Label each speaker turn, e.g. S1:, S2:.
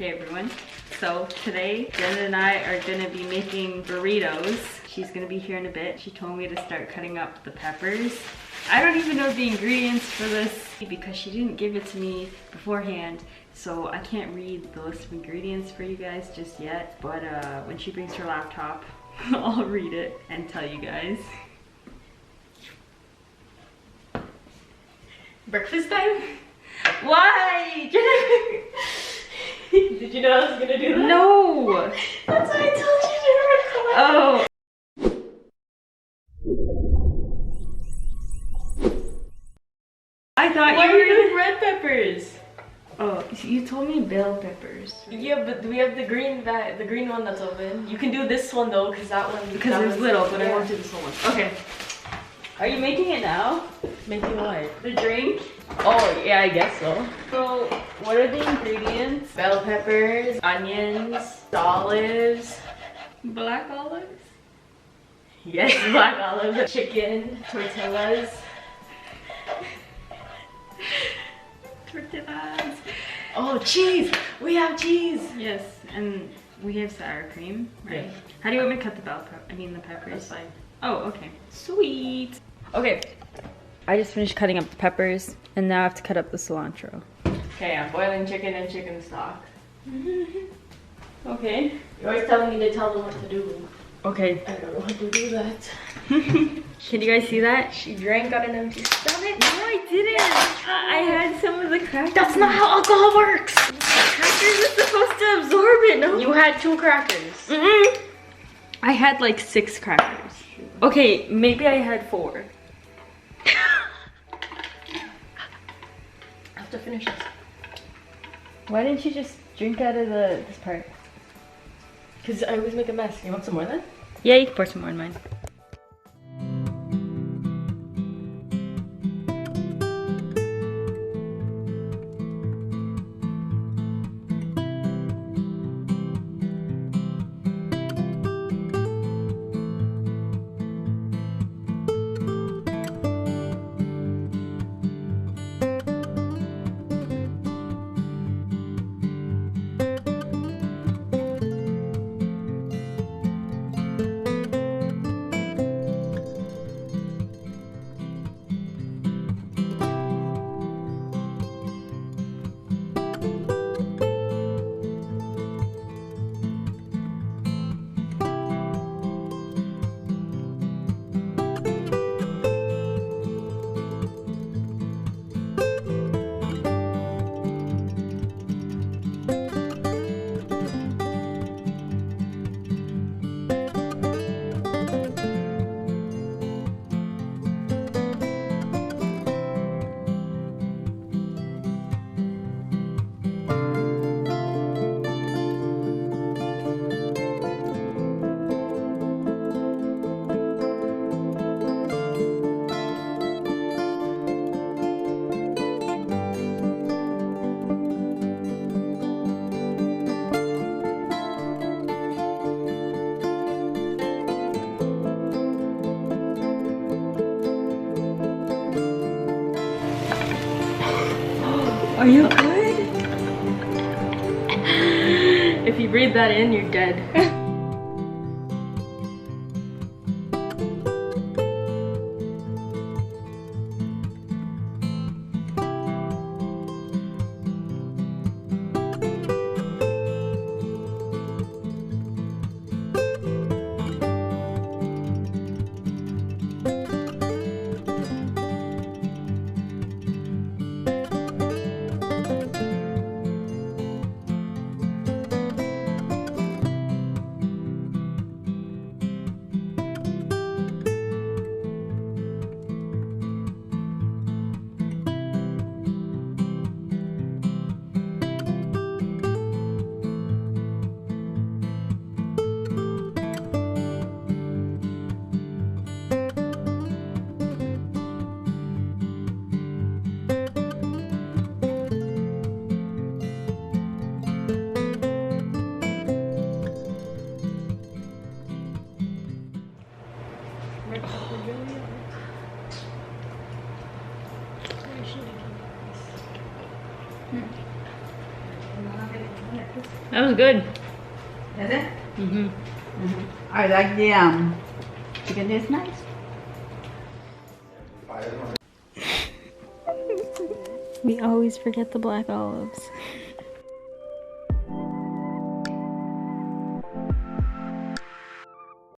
S1: Hey everyone. So today, Jenna and I are gonna be making burritos. She's gonna be here in a bit. She told me to start cutting up the peppers. I don't even know the ingredients for this because she didn't give it to me beforehand. So I can't read the list of ingredients for you guys just yet. But when she brings her laptop, I'll read it and tell you guys.
S2: Breakfast time?
S1: Why?
S2: Did you know I was gonna do that?
S1: No!
S2: That's why I told you to record.
S1: Oh. I thought
S2: Why
S1: you
S2: are
S1: were
S2: you doing red peppers?
S1: Oh, you told me bell peppers.
S2: Yeah, but we have the green one that's open. You can do this one though, because that one.
S1: Because
S2: that
S1: there's
S2: one's-
S1: little, but I
S2: yeah.
S1: won't do this whole one. Okay. Are you making it now?
S2: Making what?
S1: The drink?
S2: Oh yeah, I guess so.
S1: So, what are the ingredients?
S2: Bell peppers, onions, olives.
S1: Black olives?
S2: Yes, black olives. Chicken, tortillas.
S1: Tortillas.
S2: Oh, cheese! We have cheese!
S1: Yes, and we have sour cream, right?
S2: Yeah.
S1: How do you want me to cut the the peppers?
S2: That's fine.
S1: Oh, okay. Sweet. Okay. I just finished cutting up the peppers, and now I have to cut up the cilantro.
S2: Okay, I'm boiling chicken and chicken stock.
S1: Okay.
S2: You're always telling me to tell them what to do.
S1: Okay.
S2: I don't know how to do that.
S1: Can you guys see that?
S2: She drank on an empty stomach.
S1: No, I didn't. I had some of the crackers.
S2: That's not how alcohol works!
S1: Crackers are supposed to absorb it, no?
S2: You had 2 crackers.
S1: I had like 6 crackers. Okay, maybe I had 4.
S2: I have to finish this.
S1: Why didn't you just drink out of this part?
S2: Because I always make a mess. You want some more then?
S1: Yeah, you can pour some more in mine. Are you good?
S2: If you breathe that in, you're dead.
S1: That was good.
S3: Is it?
S1: Mm-hmm.
S3: I like the chicken tastes nice.
S1: We always forget the black olives.